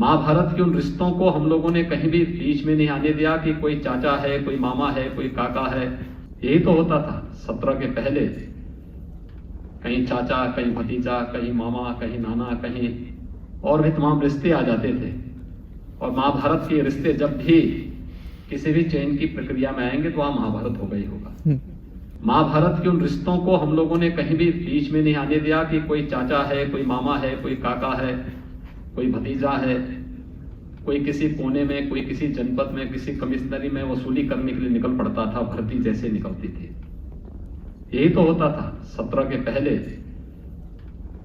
महाभारत के उन रिश्तों को हम लोगों ने कहीं भी बीच में नहीं आने दिया कि कोई चाचा है, कोई मामा है, कोई काका है। यही तो होता था 17 के पहले, कहीं चाचा, कहीं भतीजा, कहीं मामा, कहीं नाना, कहीं और भी तमाम रिश्ते आ जाते थे। और महाभारत के रिश्ते जब भी किसी भी चयन की प्रक्रिया में आएंगे तो वहां महाभारत होगा ही होगा। महाभारत के उन रिश्तों को हम लोगों ने कहीं भी बीच में नहीं आने दिया कि कोई चाचा है, कोई मामा है, कोई काका है, कोई भतीजा है, कोई किसी कोने में, कोई किसी जनपद में, किसी कमिश्नरी में वसूली करने के लिए निकल पड़ता था, भर्ती जैसे निकलती थी। यही तो होता था 17 के पहले,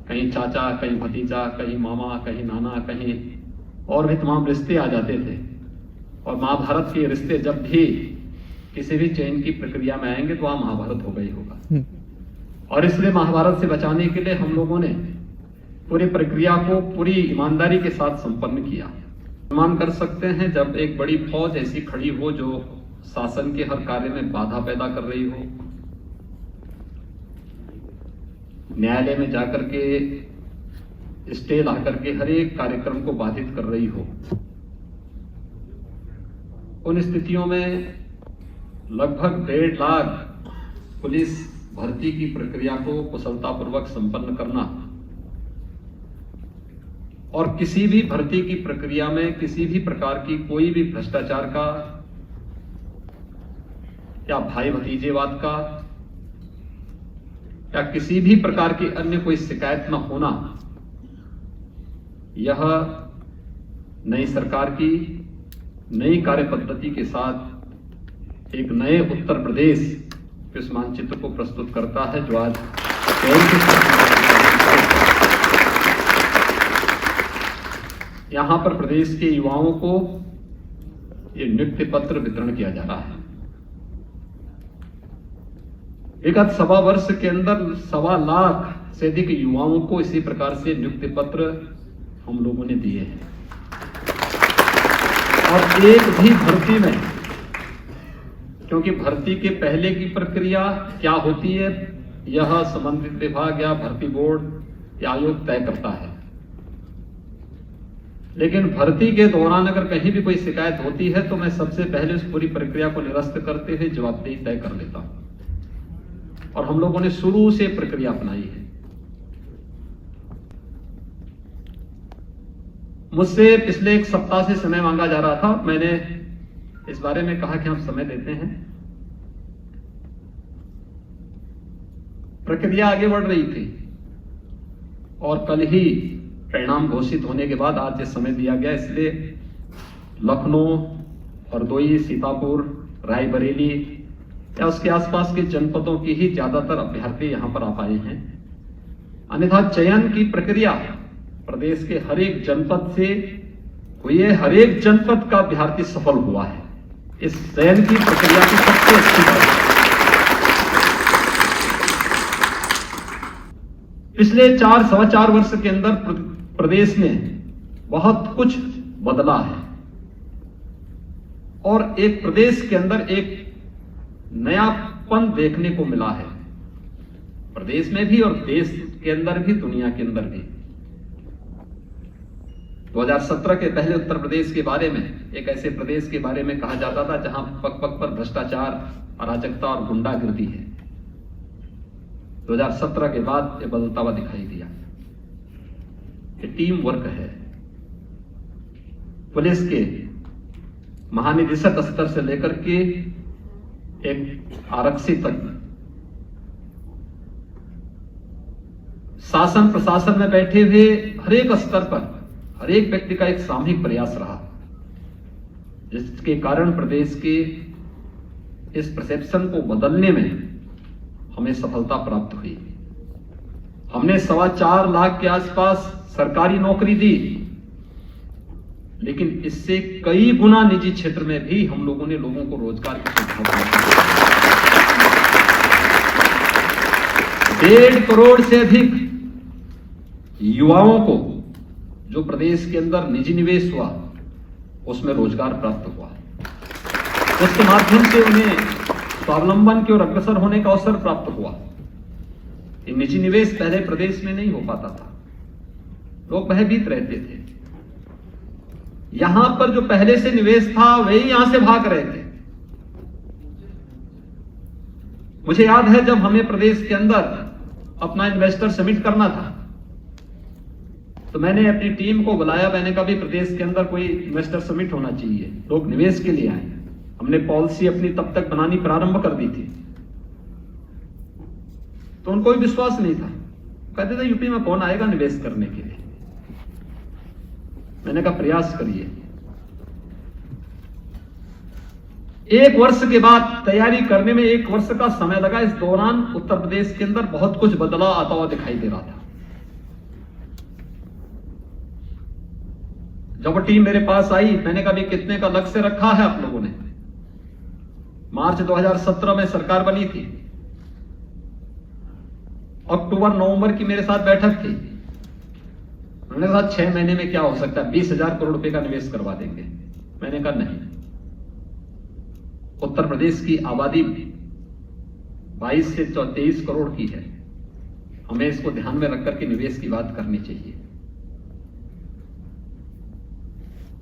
कहीं चाचा, कहीं भतीजा, कहीं मामा, कहीं नाना, कहीं और भी तमाम रिश्ते आ जाते थे। और महाभारत के रिश्ते जब भी किसी भी चयन की प्रक्रिया में आएंगे तो वहां महाभारत होगा ही होगा। और इसलिए महाभारत से बचाने के लिए हम लोगों ने पूरी प्रक्रिया को पूरी ईमानदारी के साथ संपन्न किया। अनुमान कर सकते हैं जब एक बड़ी फौज ऐसी खड़ी हो जो शासन के हर कार्य में बाधा पैदा कर रही हो, न्यायालय में जाकर के स्टे ला करके हर एक कार्यक्रम को बाधित कर रही हो, उन स्थितियों में लगभग 1.5 लाख पुलिस भर्ती की प्रक्रिया को कुशलतापूर्वक संपन्न करना और किसी भी भर्ती की प्रक्रिया में किसी भी प्रकार की कोई भी भ्रष्टाचार का या भाई भतीजेवाद का या किसी भी प्रकार की अन्य कोई शिकायत न होना, यह नई सरकार की नई कार्य पद्धति के साथ एक नए उत्तर प्रदेश के इस मानचित्र को प्रस्तुत करता है जो आज यहां पर प्रदेश के युवाओं को ये नियुक्ति पत्र वितरण किया जा रहा है। विगत 1.25 वर्ष के अंदर 1.25 लाख से अधिक युवाओं को इसी प्रकार से नियुक्ति पत्र हम लोगों ने दिए हैं। और एक भी भर्ती में, क्योंकि भर्ती के पहले की प्रक्रिया क्या होती है यह संबंधित विभाग या भर्ती बोर्ड या आयोग तय करता है, लेकिन भर्ती के दौरान अगर कहीं भी कोई शिकायत होती है तो मैं सबसे पहले उस पूरी प्रक्रिया को निरस्त करते हुए जवाबदेही तय कर लेता हूं। और हम लोगों ने शुरू से प्रक्रिया अपनाई है। मुझसे पिछले 1 सप्ताह से समय मांगा जा रहा था। मैंने इस बारे में कहा कि हम समय देते हैं। प्रक्रिया आगे बढ़ रही थी और कल ही परिणाम घोषित होने के बाद आज ये समय दिया गया, इसलिए लखनऊ, हरदोई, सीतापुर, रायबरेली या उसके आसपास के जनपदों की ही ज्यादातर अभ्यर्थी यहां पर आ पाए हैं। अन्यथा चयन की प्रक्रिया प्रदेश के हर एक जनपद से हुई है। हर एक जनपद का अभ्यर्थी सफल हुआ है। इस चयन की प्रक्रिया की सबसे अच्छी बात पिछले 4-4.25 वर्ष के अंदर प्रदेश में बहुत कुछ बदला है और एक प्रदेश के अंदर एक नयापन देखने को मिला है, प्रदेश में भी और देश के अंदर भी, दुनिया के अंदर भी। 2017 के पहले उत्तर प्रदेश के बारे में, एक ऐसे प्रदेश के बारे में कहा जाता था जहां पग पग पर भ्रष्टाचार, अराजकता और गुंडागिर्दी है। 2017 के बाद ये बदलता हुआ दिखाई दिया। ये टीम वर्क है। पुलिस के महानिदेशक स्तर से लेकर के एक आरक्षी तक, शासन प्रशासन में बैठे हुए हर एक स्तर पर हर एक व्यक्ति का एक सामूहिक प्रयास रहा, जिसके कारण प्रदेश के इस परसेप्शन को बदलने में हमें सफलता प्राप्त हुई। हमने 4.25 लाख के आसपास सरकारी नौकरी दी, लेकिन इससे कई गुना निजी क्षेत्र में भी हम लोगों ने लोगों को रोजगार की सुविधा प्राप्त की। 1.5 करोड़ से अधिक युवाओं को जो प्रदेश के अंदर निजी निवेश हुआ उसमें रोजगार प्राप्त हुआ, उसके माध्यम से उन्हें स्वावलंबन की ओर अग्रसर होने का अवसर प्राप्त हुआ। ये निजी निवेश पहले प्रदेश में नहीं हो पाता था, लोग भयभीत रहते थे। यहां पर जो पहले से निवेश था वही यहां से भाग रहे थे। मुझे याद है जब हमें प्रदेश के अंदर अपना इन्वेस्टर समिट करना था तो मैंने अपनी टीम को बुलाया। मैंने कहा भी प्रदेश के अंदर कोई इन्वेस्टर समिट होना चाहिए, लोग निवेश के लिए आए। हमने पॉलिसी अपनी तब तक बनानी प्रारंभ कर दी थी, तो उनको भी विश्वास नहीं था। कहते थे यूपी में कौन आएगा निवेश करने के लिए। मैंने कहा प्रयास करिए। एक वर्ष के बाद तैयारी करने में 1 वर्ष का समय लगा। इस दौरान उत्तर प्रदेश के अंदर बहुत कुछ बदलाव आता हुआ दिखाई दे रहा था। जब वो टीम मेरे पास आई, मैंने कहा भी कितने का लक्ष्य रखा है आप लोगों ने। मार्च 2017 में सरकार बनी थी। अक्टूबर नवंबर की मेरे साथ बैठक थी। उन्होंने कहा 6 महीने में क्या हो सकता है, 20,000 करोड़ रुपए का निवेश करवा देंगे। मैंने कहा नहीं, उत्तर प्रदेश की आबादी 22 से 23 करोड़ की है, हमें इसको ध्यान में रखकर के निवेश की बात करनी चाहिए।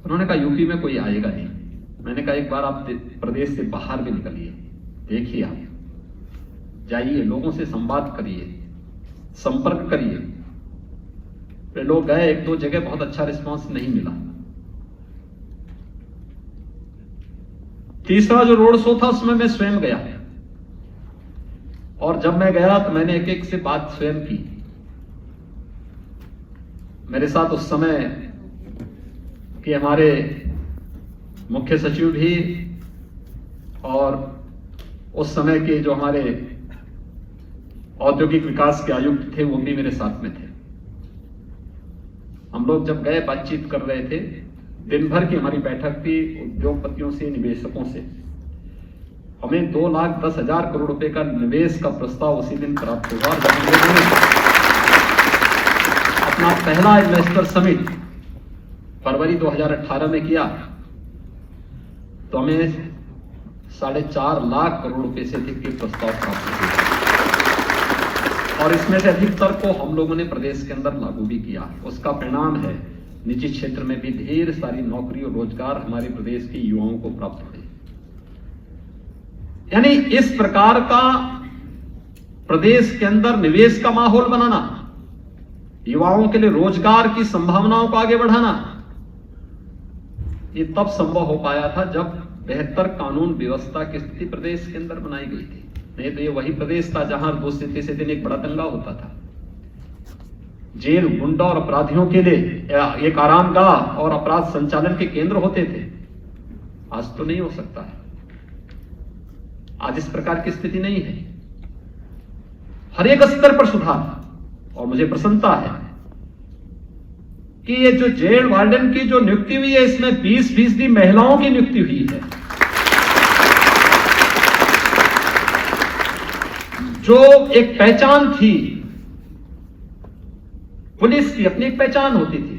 उन्होंने कहा यूपी में कोई आएगा नहीं। मैंने कहा एक बार आप प्रदेश से बाहर भी निकलिए, देखिए, आप जाइए, लोगों से संवाद करिए, संपर्क करिए। फिर लोग गए, 1-2 जगह बहुत अच्छा रिस्पांस नहीं मिला। तीसरा जो रोड शो था उसमें मैं स्वयं गया, और जब मैं गया तो मैंने एक-एक से बात स्वयं की। मेरे साथ उस समय कि हमारे मुख्य सचिव भी और उस समय के जो हमारे औद्योगिक विकास के आयुक्त थे वो भी मेरे साथ में थे। हम लोग जब गए बातचीत कर रहे थे, दिन भर की हमारी बैठक थी उद्योगपतियों से, निवेशकों से। हमें 2,10,000 करोड़ रुपए का निवेश का प्रस्ताव उसी दिन प्राप्त हुआ। जब हम लोगों ने अपना पहला इन्वेस्टर समिट फरवरी 2018 में किया तो हमें 4.5 लाख करोड़ रुपए से अधिक के प्रस्ताव प्राप्त हुए, और इसमें से अधिकतर को हम लोगों ने प्रदेश के अंदर लागू भी किया। उसका परिणाम है निजी क्षेत्र में भी ढेर सारी नौकरी और रोजगार हमारे प्रदेश के युवाओं को प्राप्त हुए। यानी इस प्रकार का प्रदेश के अंदर निवेश का माहौल बनाना, युवाओं के लिए रोजगार की संभावनाओं को आगे बढ़ाना, ये तब संभव हो पाया था जब बेहतर कानून व्यवस्था की स्थिति प्रदेश के अंदर बनाई गई थी। नहीं तो ये वही प्रदेश था जहां 2 से 3 दिन एक बड़ा दंगा होता था। जेल गुंडा और अपराधियों के लिए एक आरामगाह और अपराध संचालन के केंद्र होते थे। आज तो नहीं हो सकता है, आज इस प्रकार की स्थिति नहीं है। हर एक स्तर पर सुधार, और मुझे प्रसन्नता है कि ये जो जेल वार्डन की जो नियुक्ति हुई है इसमें 20% महिलाओं की नियुक्ति हुई है। जो एक पहचान थी पुलिस की, अपनी एक पहचान होती थी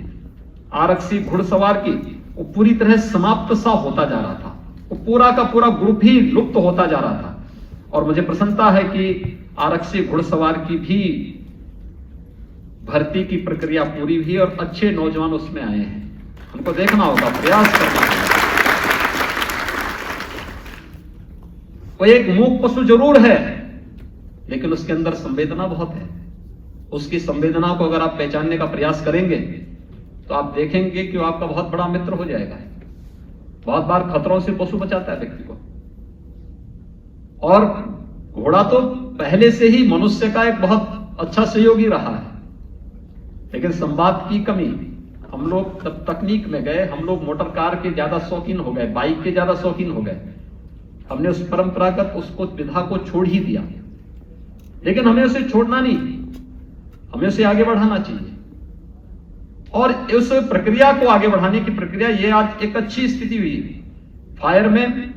आरक्षी घुड़सवार की, वो पूरी तरह समाप्त सा होता जा रहा था। वो पूरा का पूरा ग्रुप ही लुप्त होता जा रहा था। और मुझे प्रसन्नता है कि आरक्षी घुड़सवार की भी भर्ती की प्रक्रिया पूरी हुई और अच्छे नौजवान उसमें आए हैं। हमको देखना होगा, प्रयास करना होगा। वो एक मूक पशु जरूर है, लेकिन उसके अंदर संवेदना बहुत है। उसकी संवेदना को अगर आप पहचानने का प्रयास करेंगे तो आप देखेंगे कि वो आपका बहुत बड़ा मित्र हो जाएगा। बहुत बार खतरों से पशु बचाता है व्यक्ति को, और घोड़ा तो पहले से ही मनुष्य का एक बहुत अच्छा सहयोगी रहा है। लेकिन संवाद की कमी, हम लोग तब तकनीक में गए, हम लोग मोटर कार के ज्यादा शौकीन हो गए, बाइक के ज्यादा शौकीन हो गए। हमने उस परंपरागत उसको विधा को छोड़ ही दिया। लेकिन हमें उसे छोड़ना नहीं, हमें उसे आगे बढ़ाना चाहिए। और उस प्रक्रिया को आगे बढ़ाने की प्रक्रिया, ये आज एक अच्छी स्थिति हुई। फायर में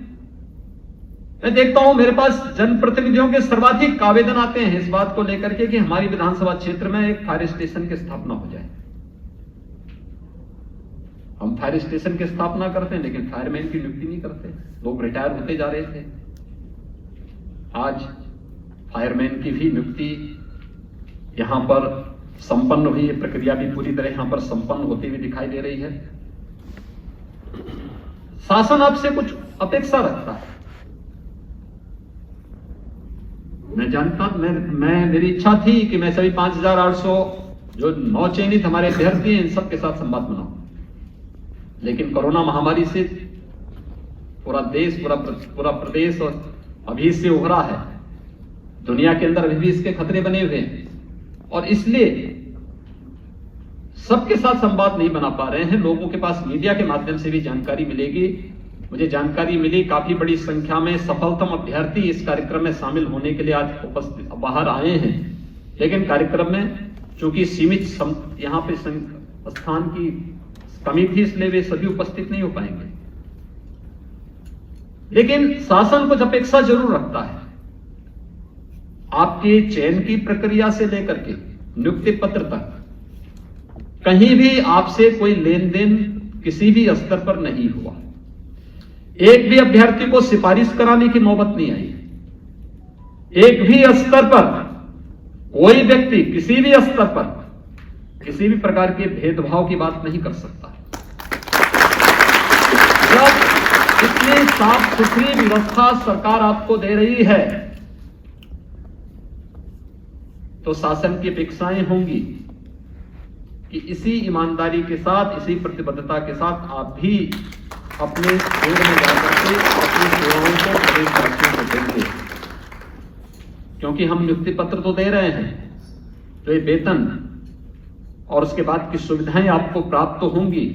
मैं देखता हूं मेरे पास जनप्रतिनिधियों के सर्वाधिक आवेदन आते हैं इस बात को लेकर के कि हमारी विधानसभा क्षेत्र में एक फायर स्टेशन की स्थापना हो जाए। हम फायर स्टेशन की स्थापना करते हैं लेकिन फायरमैन की नियुक्ति नहीं करते। लोग रिटायर होते जा रहे थे, आज फायरमैन की भी नियुक्ति यहां पर संपन्न हुई है। प्रक्रिया भी पूरी तरह यहां पर संपन्न होती हुई दिखाई दे रही है। शासन आपसे कुछ अपेक्षा रखता है। मैं जानता, मैं मेरी इच्छा थी कि मैं सभी 5800 जो नौचयनित हमारे अभ्यर्थी हैं इन सबके साथ संवाद बनाऊं, लेकिन कोरोना महामारी से पूरा देश, पूरा प्रदेश और अभी से उभरा है। दुनिया के अंदर अभी भी इसके खतरे बने हुए हैं और इसलिए सबके साथ संवाद नहीं बना पा रहे हैं। लोगों के पास मीडिया के माध्यम से भी जानकारी मिलेगी। मुझे जानकारी मिली काफी बड़ी संख्या में सफलतम अभ्यर्थी इस कार्यक्रम में शामिल होने के लिए आज उपस्थित बाहर आए हैं, लेकिन कार्यक्रम में चूंकि सीमित यहाँ पे स्थान की कमी थी इसलिए वे सभी उपस्थित नहीं हो पाएंगे। लेकिन शासन कुछ अपेक्षा जरूर रखता है। आपके चयन की प्रक्रिया से लेकर के नियुक्ति पत्र तक कहीं भी आपसे कोई लेन देन किसी भी स्तर पर नहीं हुआ। एक भी अभ्यर्थी को सिफारिश कराने की नौबत नहीं आई। एक भी स्तर पर कोई व्यक्ति किसी भी स्तर पर किसी भी प्रकार के भेदभाव की बात नहीं कर सकता। जब इतनी साफ सुथरी व्यवस्था सरकार आपको दे रही है तो शासन की अपेक्षाएं होंगी कि इसी ईमानदारी के साथ, इसी प्रतिबद्धता के साथ आप भी अपने फील्ड में जाकर के अपनी सेवाओं को प्रदेशवासियों को देंगे। क्योंकि हम नियुक्ति पत्र तो दे रहे हैं, तो ये वेतन और उसके बाद की सुविधाएं आपको प्राप्त तो होंगी।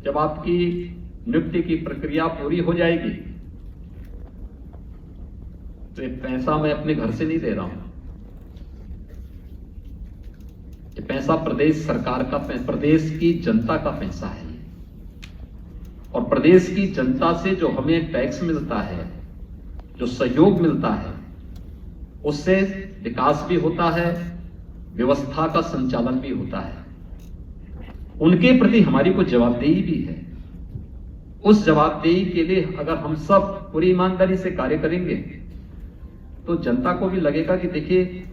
जब आपकी नियुक्ति की प्रक्रिया पूरी हो जाएगी तो ये पैसा मैं अपने घर से नहीं दे रहा हूं। ये पैसा प्रदेश सरकार का, प्रदेश की जनता का पैसा है और प्रदेश की जनता से जो हमें टैक्स मिलता है, जो सहयोग मिलता है, उससे विकास भी होता है, व्यवस्था का संचालन भी होता है। उनके प्रति हमारी कुछ जवाबदेही भी है। उस जवाबदेही के लिए अगर हम सब पूरी ईमानदारी से कार्य करेंगे तो जनता को भी लगेगा कि देखिए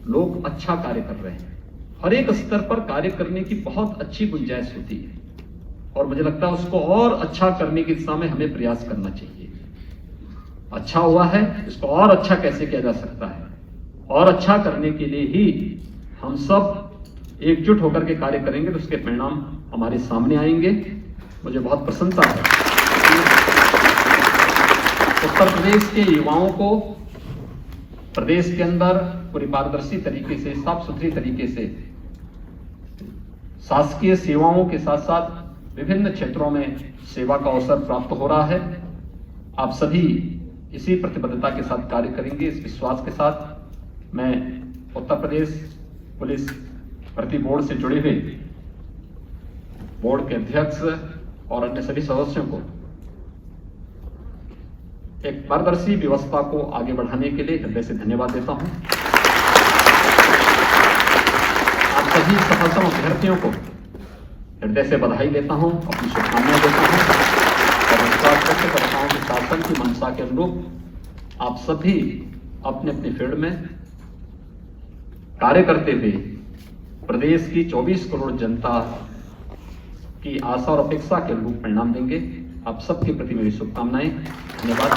लोग अच्छा कार्य कर रहे हैं। हर एक स्तर पर कार्य करने की बहुत अच्छी गुंजाइश होती है और मुझे लगता है उसको और अच्छा करने की दिशा में हमें प्रयास करना चाहिए। अच्छा हुआ है, इसको और अच्छा कैसे किया जा सकता है, और अच्छा करने के लिए ही हम सब एकजुट होकर के कार्य करेंगे तो उसके परिणाम हमारे सामने आएंगे। मुझे बहुत प्रसन्नता है उत्तर प्रदेश के युवाओं को प्रदेश के अंदर पूरी पारदर्शी तरीके से, साफ सुथरी तरीके से शासकीय सेवाओं के साथ साथ विभिन्न क्षेत्रों में सेवा का अवसर प्राप्त हो रहा है। आप सभी इसी प्रतिबद्धता के साथ कार्य करेंगे, इस विश्वास के साथ मैं उत्तर प्रदेश पुलिस भर्ती बोर्ड से जुड़े हुए बोर्ड के अध्यक्ष और अन्य सभी सदस्यों को एक पारदर्शी व्यवस्था को आगे बढ़ाने के लिए हृदय से धन्यवाद देता हूं। आप सभी सफलतम अभ्यर्थियों को हृदय से बधाई देता हूं, अपनी शुभकामनाएं देता हूं और विश्वास व्यक्त करता हूं कि शासन की मंशा के अनुरूप आप सभी अपने अपने फील्ड में कार्य करते हुए प्रदेश की 24 करोड़ जनता की आशा और अपेक्षा के अनुरूप परिणाम देंगे। आप सबके प्रति मेरी शुभकामनाएं। धन्यवाद।